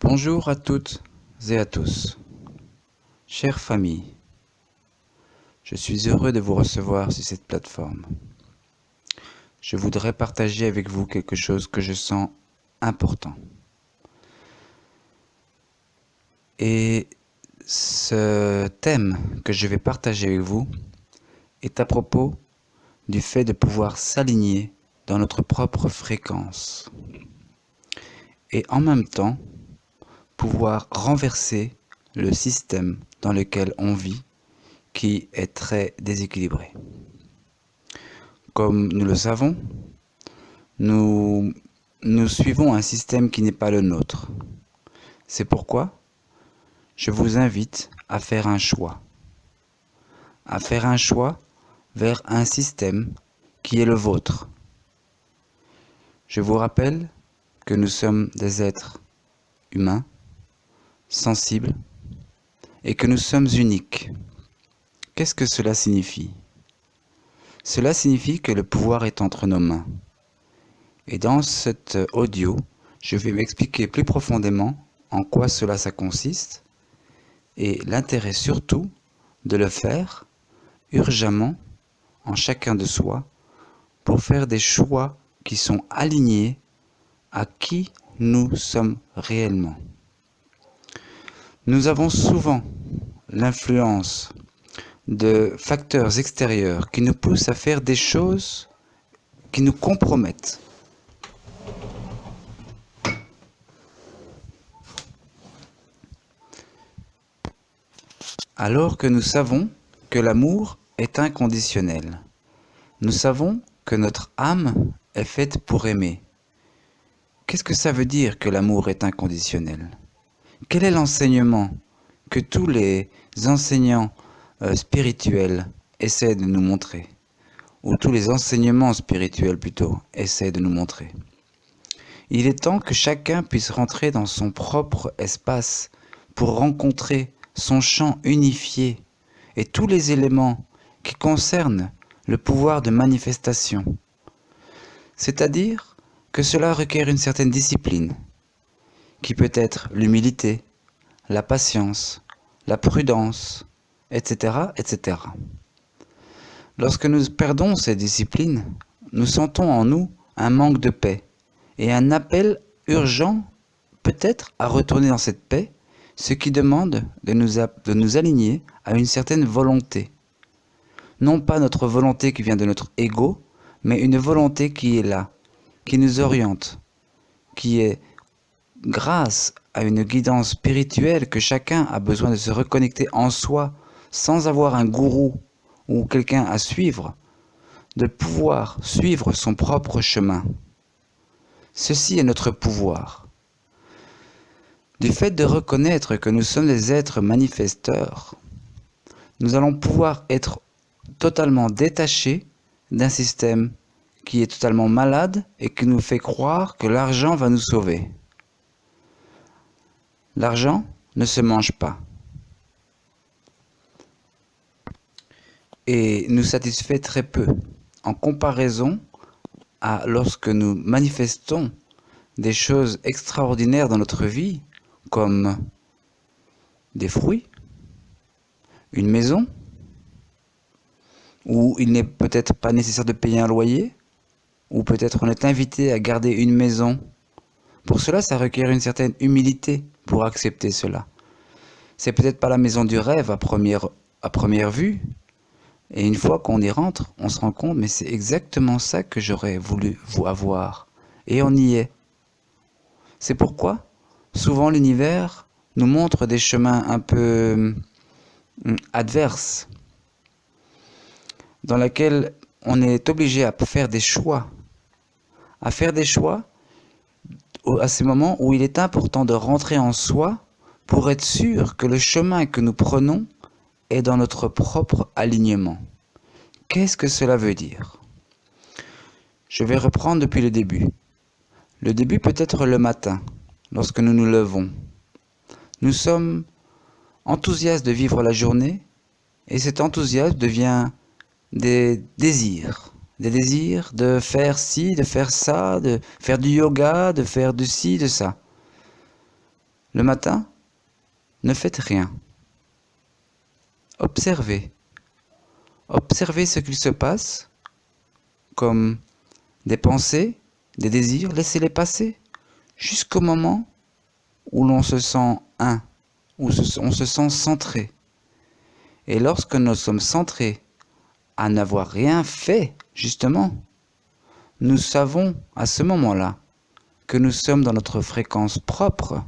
Bonjour à toutes et à tous. Chère famille, je suis heureux de vous recevoir sur cette plateforme. Je voudrais partager avec vous quelque chose que je sens important. Et ce thème que je vais partager avec vous est à propos du fait de pouvoir s'aligner dans notre propre fréquence. Et en même temps, pouvoir renverser le système dans lequel on vit, qui est très déséquilibré. Comme nous le savons, nous suivons un système qui n'est pas le nôtre. C'est pourquoi je vous invite à faire un choix. À faire un choix vers un système qui est le vôtre. Je vous rappelle que nous sommes des êtres humains, sensibles, et que nous sommes uniques. Qu'est-ce que cela signifie? Cela signifie que le pouvoir est entre nos mains. Et dans cet audio, je vais m'expliquer plus profondément en quoi cela consiste et l'intérêt surtout de le faire urgemment en chacun de soi pour faire des choix qui sont alignés à qui nous sommes réellement. Nous avons souvent l'influence de facteurs extérieurs qui nous poussent à faire des choses qui nous compromettent. Alors que nous savons que l'amour est inconditionnel. Nous savons que notre âme est faite pour aimer. Qu'est-ce que ça veut dire que l'amour est inconditionnel? Quel est l'enseignement que tous les enseignants spirituels essaient de nous montrer? Ou tous les enseignements spirituels plutôt essaient de nous montrer? Il est temps que chacun puisse rentrer dans son propre espace pour rencontrer son champ unifié et tous les éléments qui concernent le pouvoir de manifestation. C'est-à-dire que cela requiert une certaine discipline, qui peut être l'humilité, la patience, la prudence, etc., etc. Lorsque nous perdons ces disciplines, nous sentons en nous un manque de paix et un appel urgent peut-être à retourner dans cette paix, ce qui demande de nous aligner à une certaine volonté. Non pas notre volonté qui vient de notre ego, mais une volonté qui est là, qui nous oriente, qui est grâce à une guidance spirituelle que chacun a besoin de se reconnecter en soi sans avoir un gourou ou quelqu'un à suivre, de pouvoir suivre son propre chemin. Ceci est notre pouvoir. Du fait de reconnaître que nous sommes des êtres manifesteurs, nous allons pouvoir être totalement détachés d'un système qui est totalement malade et qui nous fait croire que l'argent va nous sauver. L'argent ne se mange pas et nous satisfait très peu en comparaison à lorsque nous manifestons des choses extraordinaires dans notre vie, comme des fruits, une maison, où il n'est peut-être pas nécessaire de payer un loyer, ou peut-être on est invité à garder une maison. Pour cela, ça requiert une certaine humilité pour accepter cela. C'est peut-être pas la maison du rêve à première vue, et une fois qu'on y rentre, on se rend compte, mais c'est exactement ça que j'aurais voulu vous avoir. Et on y est. C'est pourquoi, souvent l'univers nous montre des chemins un peu adverses, dans lesquels on est obligé à faire des choix. À faire des choix à ces moments où il est important de rentrer en soi pour être sûr que le chemin que nous prenons est dans notre propre alignement. Qu'est-ce que cela veut dire? Je vais reprendre depuis le début. Le début peut être le matin, lorsque nous nous levons. Nous sommes enthousiastes de vivre la journée et cet enthousiasme devient des désirs de faire ci, de faire ça, de faire du yoga, de faire de ci, de ça. Le matin, ne faites rien. Observez. Observez ce qu'il se passe, comme des pensées, des désirs, laissez-les passer, jusqu'au moment où l'on se sent où on se sent centré. Et lorsque nous sommes centrés à n'avoir rien fait, justement, nous savons à ce moment-là que nous sommes dans notre fréquence propre.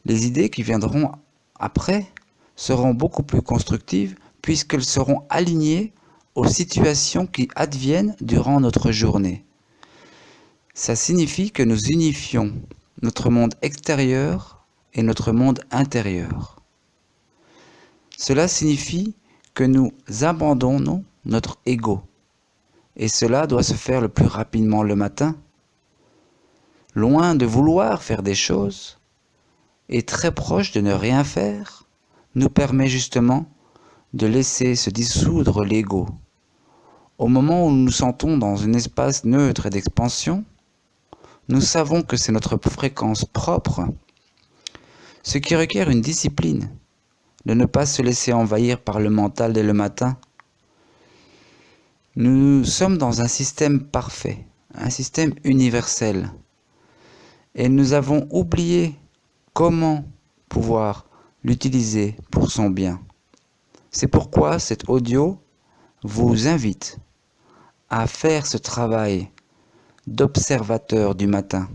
Les idées qui viendront après seront beaucoup plus constructives puisqu'elles seront alignées aux situations qui adviennent durant notre journée. Ça signifie que nous unifions notre monde extérieur et notre monde intérieur. Cela signifie que nous abandonnons notre ego. Et cela doit se faire le plus rapidement le matin. Loin de vouloir faire des choses, et très proche de ne rien faire, nous permet justement de laisser se dissoudre l'ego. Au moment où nous nous sentons dans un espace neutre et d'expansion, nous savons que c'est notre fréquence propre, ce qui requiert une discipline, de ne pas se laisser envahir par le mental dès le matin. Nous sommes dans un système parfait, un système universel, et nous avons oublié comment pouvoir l'utiliser pour son bien. C'est pourquoi cet audio vous invite à faire ce travail d'observateur du matin.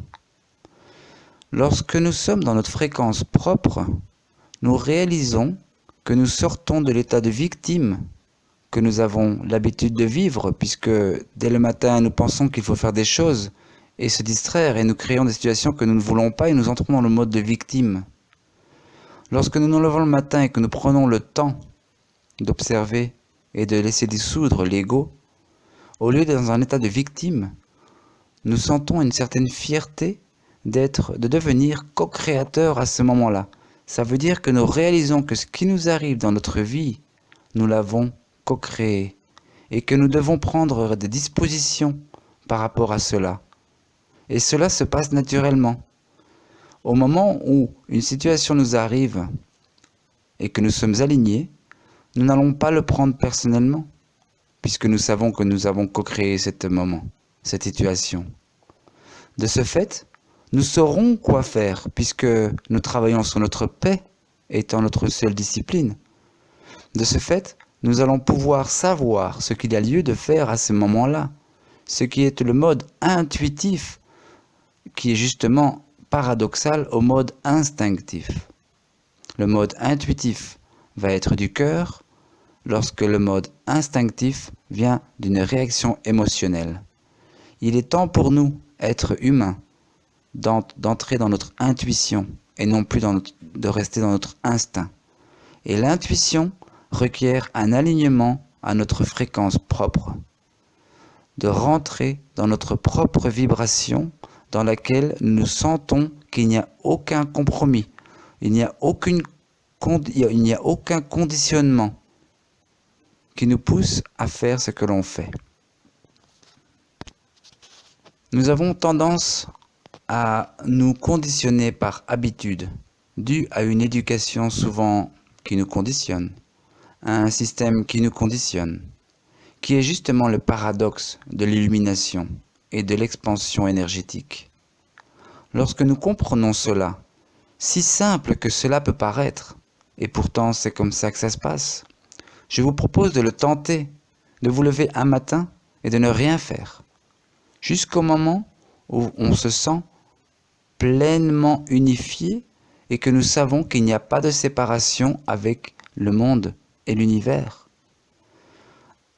Lorsque nous sommes dans notre fréquence propre, nous réalisons que nous sortons de l'état de victime que nous avons l'habitude de vivre, puisque dès le matin nous pensons qu'il faut faire des choses et se distraire, et nous créons des situations que nous ne voulons pas et nous entrons dans le mode de victime. Lorsque nous nous levons le matin et que nous prenons le temps d'observer et de laisser dissoudre l'ego, au lieu d'être dans un état de victime, nous sentons une certaine fierté de devenir co-créateur à ce moment-là. Ça veut dire que nous réalisons que ce qui nous arrive dans notre vie, nous l'avons co-créé et que nous devons prendre des dispositions par rapport à cela. Et cela se passe naturellement. Au moment où une situation nous arrive et que nous sommes alignés, nous n'allons pas le prendre personnellement, puisque nous savons que nous avons co-créé ce moment, cette situation. De ce fait, nous saurons quoi faire, puisque nous travaillons sur notre paix, étant notre seule discipline. De ce fait, nous allons pouvoir savoir ce qu'il y a lieu de faire à ce moment-là, ce qui est le mode intuitif, qui est justement paradoxal au mode instinctif. Le mode intuitif va être du cœur, lorsque le mode instinctif vient d'une réaction émotionnelle. Il est temps pour nous, êtres humains, d'entrer dans notre intuition et non plus de rester dans notre instinct. Et l'intuition requiert un alignement à notre fréquence propre, de rentrer dans notre propre vibration dans laquelle nous sentons qu'il n'y a aucun compromis, il n'y a aucun conditionnement qui nous pousse à faire ce que l'on fait. Nous avons tendance à nous conditionner par habitude, due à une éducation souvent qui nous conditionne, à un système qui nous conditionne, qui est justement le paradoxe de l'illumination et de l'expansion énergétique. Lorsque nous comprenons cela, si simple que cela peut paraître, et pourtant c'est comme ça que ça se passe, je vous propose de le tenter, de vous lever un matin et de ne rien faire, jusqu'au moment où on se sent pleinement unifié et que nous savons qu'il n'y a pas de séparation avec le monde et l'univers.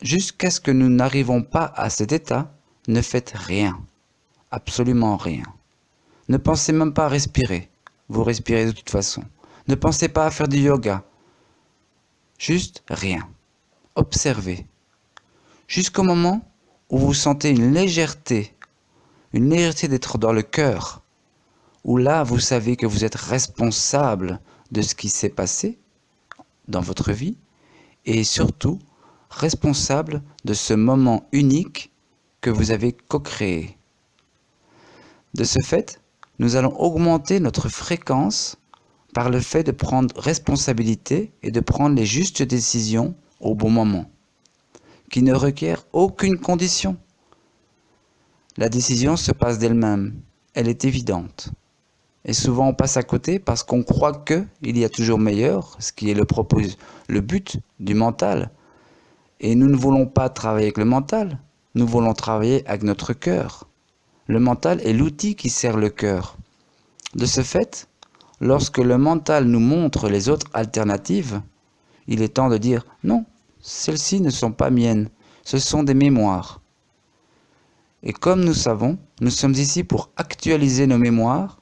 Jusqu'à ce que nous n'arrivons pas à cet état, ne faites rien, absolument rien. Ne pensez même pas à respirer, vous respirez de toute façon. Ne pensez pas à faire du yoga, juste rien. Observez, jusqu'au moment où vous sentez une légèreté d'être dans le cœur, où là vous savez que vous êtes responsable de ce qui s'est passé dans votre vie et surtout responsable de ce moment unique que vous avez co-créé. De ce fait, nous allons augmenter notre fréquence par le fait de prendre responsabilité et de prendre les justes décisions au bon moment, qui ne requièrent aucune condition. La décision se passe d'elle-même, elle est évidente. Et souvent on passe à côté parce qu'on croit qu'il y a toujours meilleur, ce qui est le but du mental. Et nous ne voulons pas travailler avec le mental, nous voulons travailler avec notre cœur. Le mental est l'outil qui sert le cœur. De ce fait, lorsque le mental nous montre les autres alternatives, il est temps de dire non, celles-ci ne sont pas miennes, ce sont des mémoires. Et comme nous savons, nous sommes ici pour actualiser nos mémoires,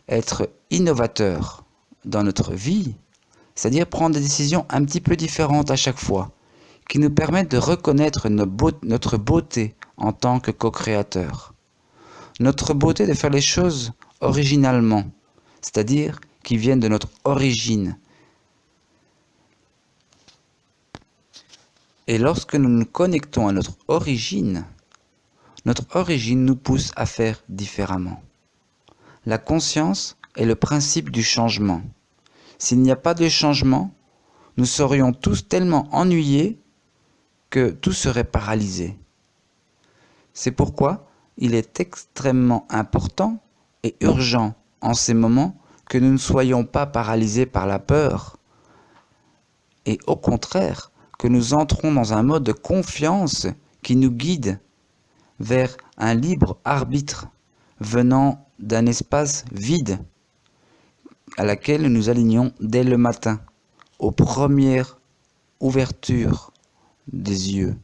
être innovateurs dans notre vie, c'est-à-dire prendre des décisions un petit peu différentes à chaque fois, qui nous permettent de reconnaître notre beauté en tant que co-créateur. Notre beauté de faire les choses originalement, c'est-à-dire qui viennent de notre origine. Et lorsque nous nous connectons à notre origine nous pousse à faire différemment. La conscience est le principe du changement. S'il n'y a pas de changement, nous serions tous tellement ennuyés que tout serait paralysé. C'est pourquoi il est extrêmement important et urgent en ces moments que nous ne soyons pas paralysés par la peur et au contraire que nous entrons dans un mode de confiance qui nous guide vers un libre arbitre venant d'un espace vide à laquelle nous nous alignons dès le matin, aux premières ouvertures des yeux.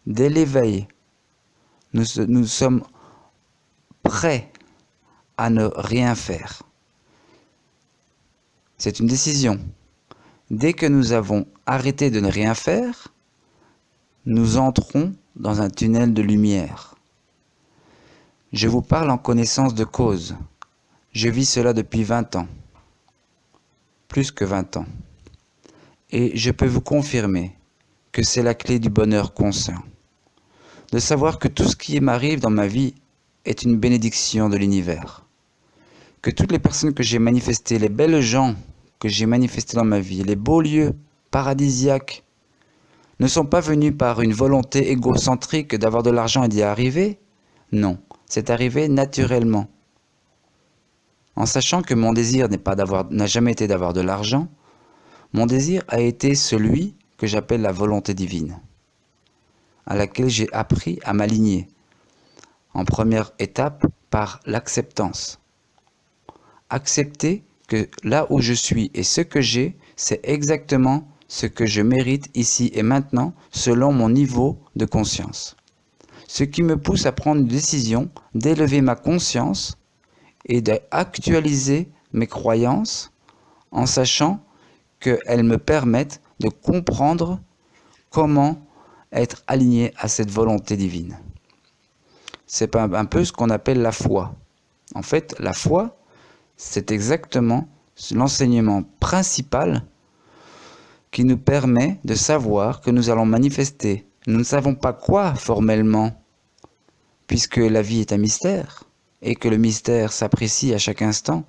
Dès l'éveil, nous sommes prêts à ne rien faire. C'est une décision. Dès que nous avons arrêté de ne rien faire, nous entrons dans un tunnel de lumière. Je vous parle en connaissance de cause. Je vis cela depuis 20 ans. Plus que 20 ans. Et je peux vous confirmer que c'est la clé du bonheur conscient. De savoir que tout ce qui m'arrive dans ma vie est une bénédiction de l'univers. Que toutes les personnes que j'ai manifestées, les belles gens que j'ai manifestés dans ma vie, les beaux lieux paradisiaques, ne sont pas venus par une volonté égocentrique d'avoir de l'argent et d'y arriver. Non, c'est arrivé naturellement. En sachant que mon désir n'a jamais été d'avoir de l'argent, mon désir a été celui que j'appelle la volonté divine, à laquelle j'ai appris à m'aligner, en première étape par l'acceptance. Accepter que là où je suis et ce que j'ai, c'est exactement ce que je mérite ici et maintenant selon mon niveau de conscience. Ce qui me pousse à prendre une décision d'élever ma conscience et d'actualiser mes croyances en sachant qu'elles me permettent de comprendre comment être aligné à cette volonté divine. C'est un peu ce qu'on appelle la foi. En fait, la foi, c'est exactement l'enseignement principal qui nous permet de savoir que nous allons manifester. Nous ne savons pas quoi formellement, puisque la vie est un mystère, et que le mystère s'apprécie à chaque instant.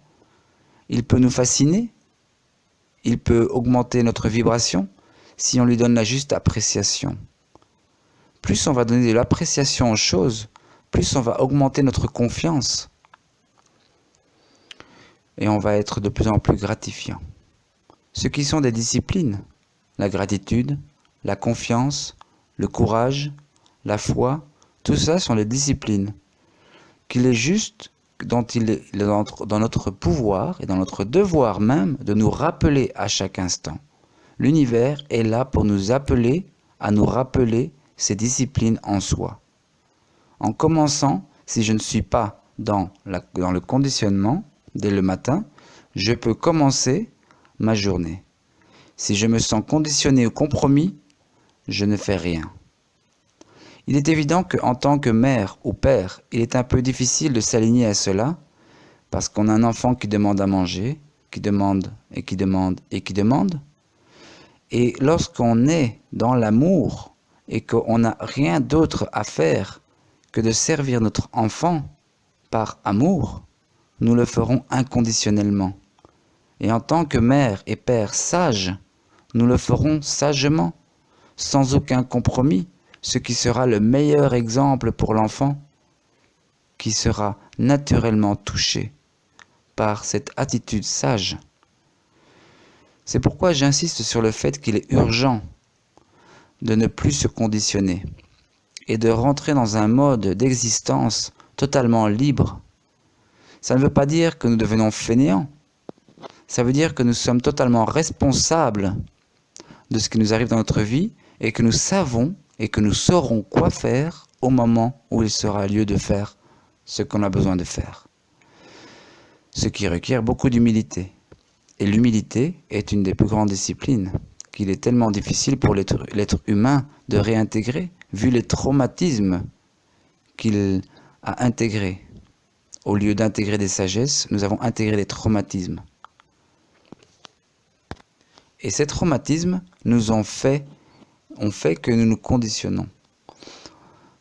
Il peut nous fasciner, il peut augmenter notre vibration, si on lui donne la juste appréciation. Plus on va donner de l'appréciation aux choses, plus on va augmenter notre confiance. Et on va être de plus en plus gratifiant. Ce qui sont des disciplines, la gratitude, la confiance, le courage, la foi, tout ça sont des disciplines qu'il est juste, dont il est dans notre pouvoir et dans notre devoir même de nous rappeler à chaque instant. L'univers est là pour nous appeler à nous rappeler ces disciplines en soi. En commençant, si je ne suis pas dans le conditionnement, dès le matin, je peux commencer ma journée. Si je me sens conditionné ou compromis, je ne fais rien. Il est évident qu'en tant que mère ou père, il est un peu difficile de s'aligner à cela, parce qu'on a un enfant qui demande à manger, qui demande et qui demande et qui demande. Et lorsqu'on est dans l'amour et qu'on n'a rien d'autre à faire que de servir notre enfant par amour, nous le ferons inconditionnellement. Et en tant que mère et père sages, nous le ferons sagement, sans aucun compromis, ce qui sera le meilleur exemple pour l'enfant, qui sera naturellement touché par cette attitude sage. C'est pourquoi j'insiste sur le fait qu'il est urgent de ne plus se conditionner et de rentrer dans un mode d'existence totalement libre. Ça ne veut pas dire que nous devenons fainéants. Ça veut dire que nous sommes totalement responsables de ce qui nous arrive dans notre vie et que nous savons et que nous saurons quoi faire au moment où il sera lieu de faire ce qu'on a besoin de faire. Ce qui requiert beaucoup d'humilité. Et l'humilité est une des plus grandes disciplines qu'il est tellement difficile pour l'être humain de réintégrer, vu les traumatismes qu'il a intégrés. Au lieu d'intégrer des sagesses, nous avons intégré des traumatismes. Et ces traumatismes ont fait que nous nous conditionnons.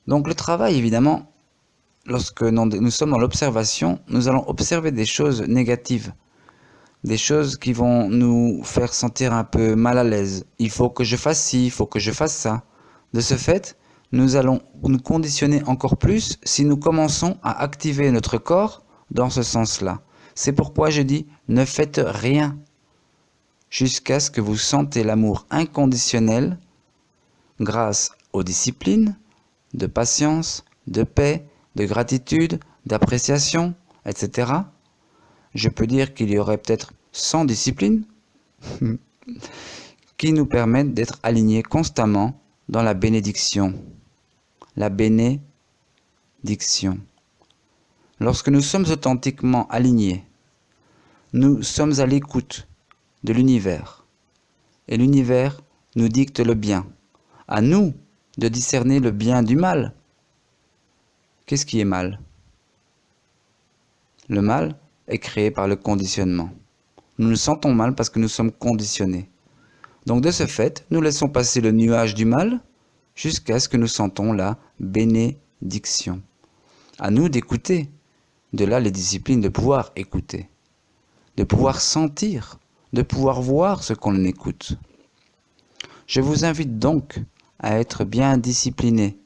Donc le travail, évidemment, lorsque nous sommes dans l'observation, nous allons observer des choses négatives, des choses qui vont nous faire sentir un peu mal à l'aise. Il faut que je fasse ci, il faut que je fasse ça. De ce fait, nous allons nous conditionner encore plus si nous commençons à activer notre corps dans ce sens-là. C'est pourquoi je dis, ne faites rien jusqu'à ce que vous sentez l'amour inconditionnel grâce aux disciplines de patience, de paix, de gratitude, d'appréciation, etc. Je peux dire qu'il y aurait peut-être 100 disciplines qui nous permettent d'être alignés constamment dans la bénédiction. La bénédiction. Lorsque nous sommes authentiquement alignés, nous sommes à l'écoute de l'univers. Et l'univers nous dicte le bien. À nous de discerner le bien du mal. Qu'est-ce qui est mal? Le mal est créé par le conditionnement. Nous nous sentons mal parce que nous sommes conditionnés. Donc de ce fait, nous laissons passer le nuage du mal jusqu'à ce que nous sentons la bénédiction. À nous d'écouter. De là les disciplines de pouvoir écouter, de pouvoir sentir, de pouvoir voir ce qu'on écoute. Je vous invite donc à être bien discipliné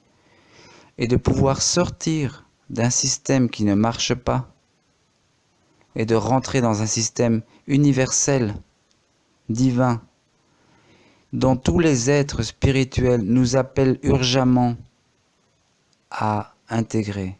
et de pouvoir sortir d'un système qui ne marche pas et de rentrer dans un système universel, divin, dont tous les êtres spirituels nous appellent urgemment à intégrer,